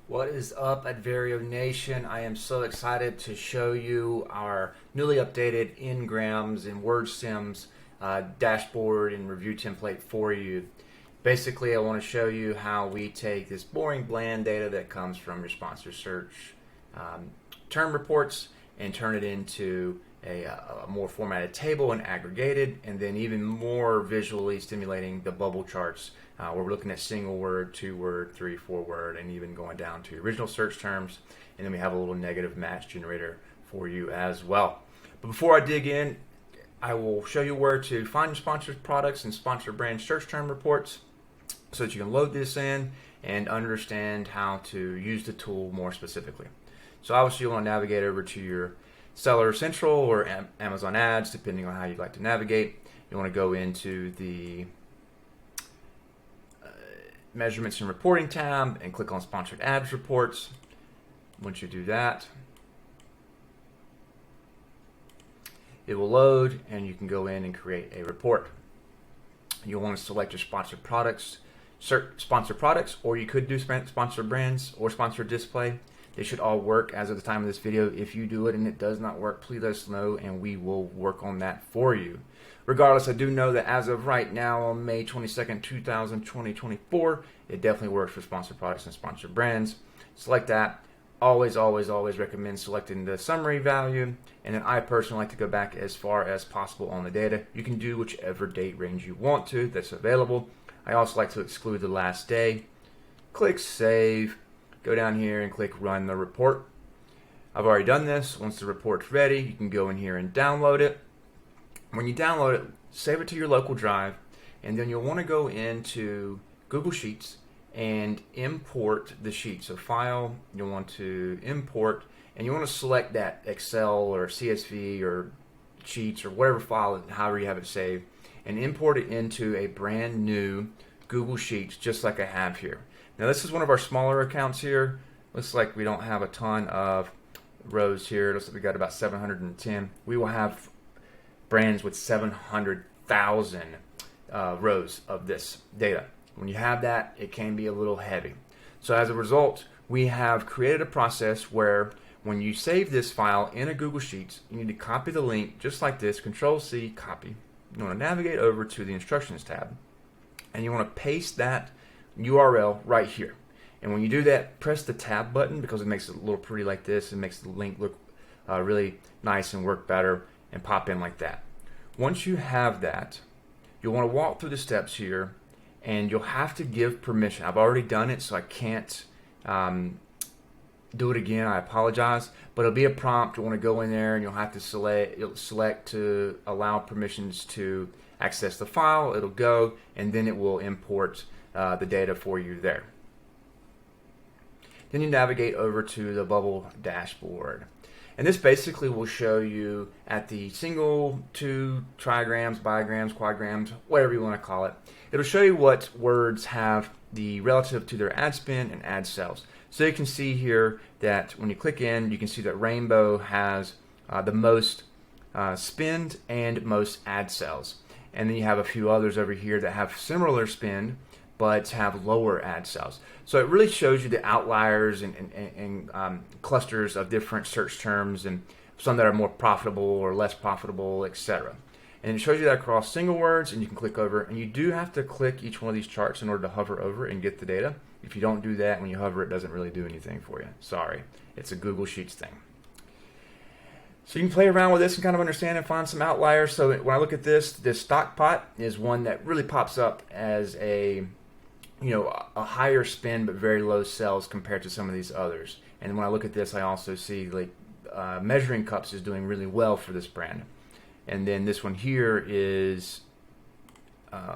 What is up, Adverio Nation? I am so excited to show you our newly updated Ngrams and WordStems dashboard and review template for you. Basically, I want to show you how we take this boring, bland data that comes from your sponsor search term reports and turn it into a more formatted table and aggregated, and then even more visually stimulating the bubble charts where we're looking at single word, 2-word, 3, 4-word, and even going down to original search terms. And then we have a little negative match generator for you as well. But before I dig in, I will show you where to find your sponsored products and sponsored brand search term reports so that you can load this in and understand how to use the tool more specifically. So obviously you want to navigate over to your Seller Central or Amazon Ads, depending on how you'd like to navigate. You want to go into the Measurements and Reporting tab and click on Sponsored Ads Reports. Once you do that, it will load and you can go in and create a report. You'll want to select your sponsored products, or you could do sponsored brands or sponsored display. They should all work as of the time of this video. If you do it and it does not work, please let us know and we will work on that for you. Regardless, I do know that as of right now on May 22nd, 2024, it definitely works for sponsored products and sponsored brands. Select that. Always recommend selecting the summary value, and then I personally like to go back as far as possible on the data. You can do whichever date range you want to that's available. I also like to exclude the last day. Click Save. Go down here and click Run the Report. I've already done this. Once the report's ready, you can go in here and download it. When you download it, save it to your local drive, and then you'll want to go into Google Sheets and import the sheet. So File, you'll want to import, and you want to select that Excel or CSV or Sheets or whatever file, however you have it saved, and import it into a brand new Google Sheets, just like I have here. Now this is one of our smaller accounts here. Looks like we don't have a ton of rows here. Looks like we got about 710. We will have brands with 700,000 rows of this data. When you have that, it can be a little heavy. So as a result, we have created a process where when you save this file in a Google Sheets, you need to copy the link just like this, Control-C, copy. You want to navigate over to the Instructions tab, and you want to paste that URL right here. And when you do that, press the tab button because it makes it a little pretty like this. It makes the link look really nice and work better and pop in like that. Once you have that, you'll want to walk through the steps here and you'll have to give permission. I've already done it, so I can't do it again. I apologize, but it'll be a prompt. You'll want to go in there and you'll have to select to allow permissions to access the file. It'll go, and then it will import the data for you there. Then you navigate over to the bubble dashboard. And this basically will show you at the single, 2, trigrams, bigrams, quadgrams, whatever you want to call it. It'll show you what words have the relative to their ad spend and ad sales. So you can see here that when you click in, you can see that Rainbow has the most spend and most ad sales. And then you have a few others over here that have similar spend but have lower ad sales. So it really shows you the outliers and clusters of different search terms, and some that are more profitable or less profitable, etc. And it shows you that across single words, and you can click over, and you do have to click each one of these charts in order to hover over and get the data. If you don't do that, when you hover, it doesn't really do anything for you. Sorry, it's a Google Sheets thing. So you can play around with this and kind of understand and find some outliers. So when I look at this stock pot is one that really pops up as a higher spend but very low sales compared to some of these others. And when I look at this, I also see like Measuring Cups is doing really well for this brand. And then this one here is,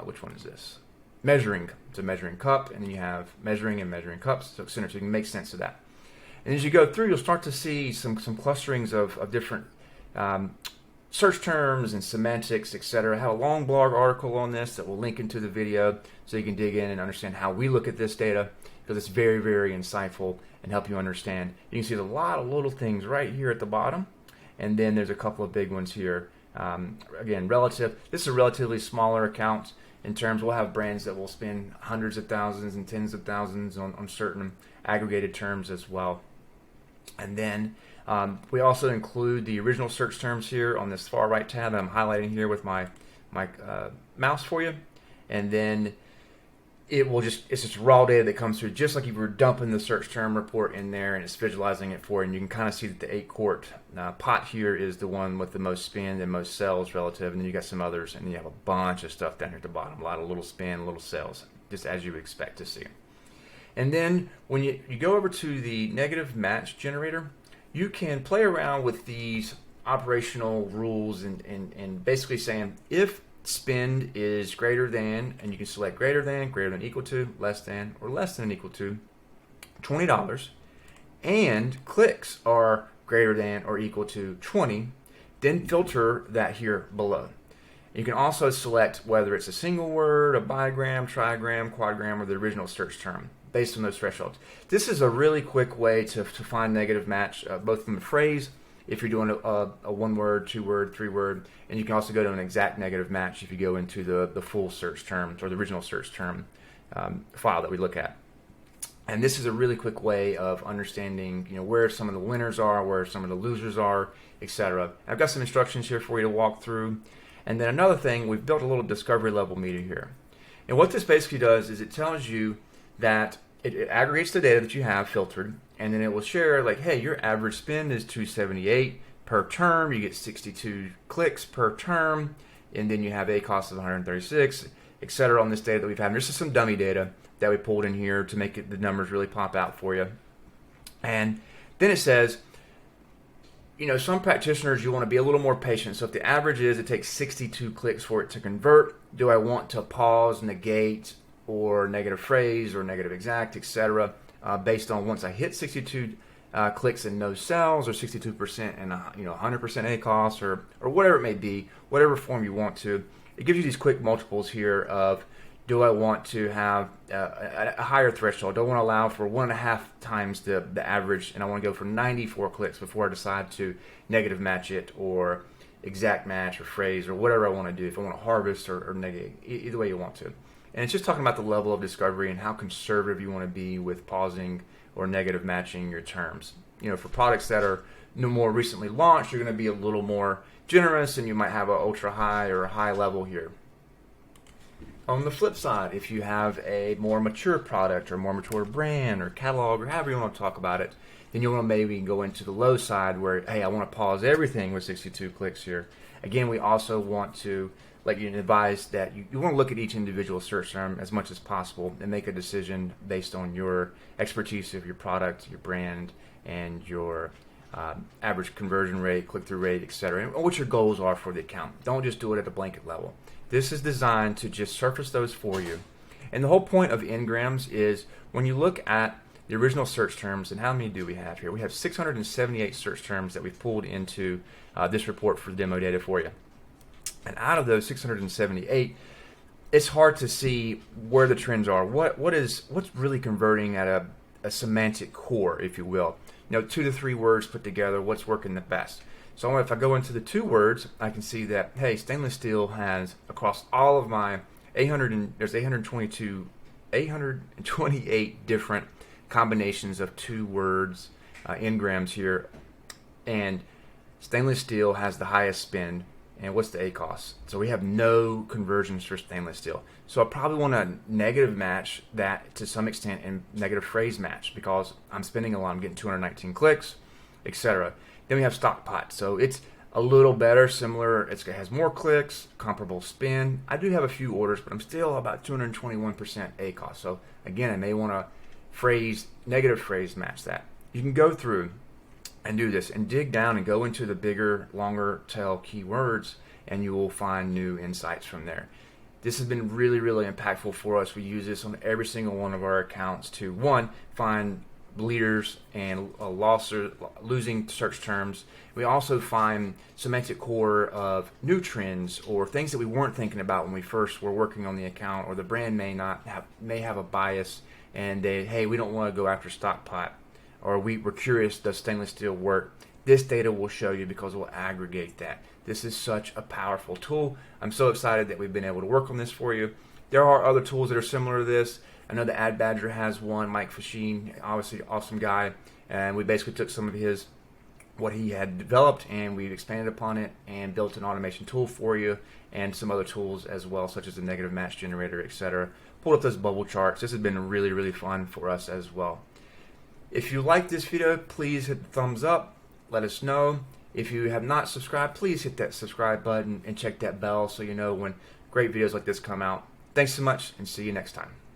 which one is this? Measuring. It's a measuring cup, and then you have measuring and measuring cups, so you can make sense of that. And as you go through, you'll start to see some clusterings of different search terms and semantics, etc. I have a long blog article on this that will link into the video so you can dig in and understand how we look at this data, because it's very, very insightful and help you understand. You can see a lot of little things right here at the bottom, and then there's a couple of big ones here. Again, relative. This is a relatively smaller account, in terms, we'll have brands that will spend hundreds of thousands and tens of thousands on certain aggregated terms as well. And then we also include the original search terms here on this far right tab that I'm highlighting here with my mouse for you. And then it's just raw data that comes through, just like if you were dumping the search term report in there, and it's visualizing it for you. And you can kind of see that the 8-quart pot here is the one with the most spend and most sales relative, and then you got some others, and you have a bunch of stuff down here at the bottom, a lot of little spend, little sales, just as you would expect to see. And then when you go over to the negative match generator, you can play around with these operational rules and basically saying if spend is greater than, and you can select greater than equal to, less than, or less than equal to $20, and clicks are greater than or equal to 20, then filter that here below. You can also select whether it's a single word, a bigram, trigram, quadgram, or the original search term based on those thresholds. This is a really quick way to find negative match, both from the phrase, if you're doing a 1-word, 2-word, 3-word, and you can also go to an exact negative match if you go into the full search terms or the original search term file that we look at. And this is a really quick way of understanding, where some of the winners are, where some of the losers are, etc. I've got some instructions here for you to walk through. And then another thing, we've built a little discovery level meter here. And what this basically does is it tells you that it aggregates the data that you have filtered, and then it will share like, hey, your average spend is $278 per term. You get 62 clicks per term, and then you have a cost of 136, etc. on this data that we've had. And this is some dummy data that we pulled in here to make the numbers really pop out for you. And then it says, some practitioners, you want to be a little more patient. So if the average is it takes 62 clicks for it to convert, do I want to pause, negate, or negative phrase, or negative exact, etc., based on once I hit 62 clicks and no sales, or 62% and 100% ACOS, or whatever it may be, whatever form you want to. It gives you these quick multiples here of, do I want to have a higher threshold? Do I want to allow for 1.5 times the average, and I want to go for 94 clicks before I decide to negative match it, or exact match, or phrase, or whatever I want to do, if I want to harvest or negate, either way you want to. And it's just talking about the level of discovery and how conservative you want to be with pausing or negative matching your terms. For products that are more recently launched, you're going to be a little more generous, and you might have an ultra high or a high level here. On the flip side, if you have a more mature product or more mature brand or catalog or however you want to talk about it, then you'll want to maybe go into the low side where, hey, I want to pause everything with 62 clicks here. Again, we also want to advise that you want to look at each individual search term as much as possible and make a decision based on your expertise of your product, your brand, and your average conversion rate, click-through rate, etc., and what your goals are for the account. Don't just do it at a blanket level. This is designed to just surface those for you. And the whole point of Ngrams is when you look at the original search terms, and how many do we have here? We have 678 search terms that we've pulled into this report for demo data for you. And out of those 678, it's hard to see where the trends are. What's really converting at a semantic core, if you will. 2 to 3 words put together, what's working the best. So if I go into the 2 words, I can see that, hey, stainless steel has, across all of my 828 different combinations of 2 words, Ngrams here, and stainless steel has the highest spend. And what's the ACOS? So we have no conversions for stainless steel. So I probably want to negative match that to some extent and negative phrase match because I'm spending a lot. I'm getting 219 clicks, etc. Then we have stock pot. So it's a little better, similar. It has more clicks, comparable spend. I do have a few orders, but I'm still about 221% ACOS. So again, I may want to negative phrase match that. You can go through and do this and dig down and go into the bigger, longer tail keywords, and you will find new insights from there. This has been really, really impactful for us. We use this on every single one of our accounts to, one, find leaders and losing search terms. We also find semantic core of new trends or things that we weren't thinking about when we first were working on the account, or the brand may have a bias and we don't want to go after stock pot, or we're curious, does stainless steel work? This data will show you because it will aggregate that. This is such a powerful tool. I'm so excited that we've been able to work on this for you. There are other tools that are similar to this. I know the Adverio has one. Mike Fashine, obviously awesome guy, and we basically took some of what he had developed, and we've expanded upon it and built an automation tool for you, and some other tools as well, such as the negative match generator, etc. Pulled up those bubble charts. This has been really, really fun for us as well. If you like this video, please hit the thumbs up. Let us know. If you have not subscribed, please hit that subscribe button and check that bell so you know when great videos like this come out. Thanks so much, and see you next time.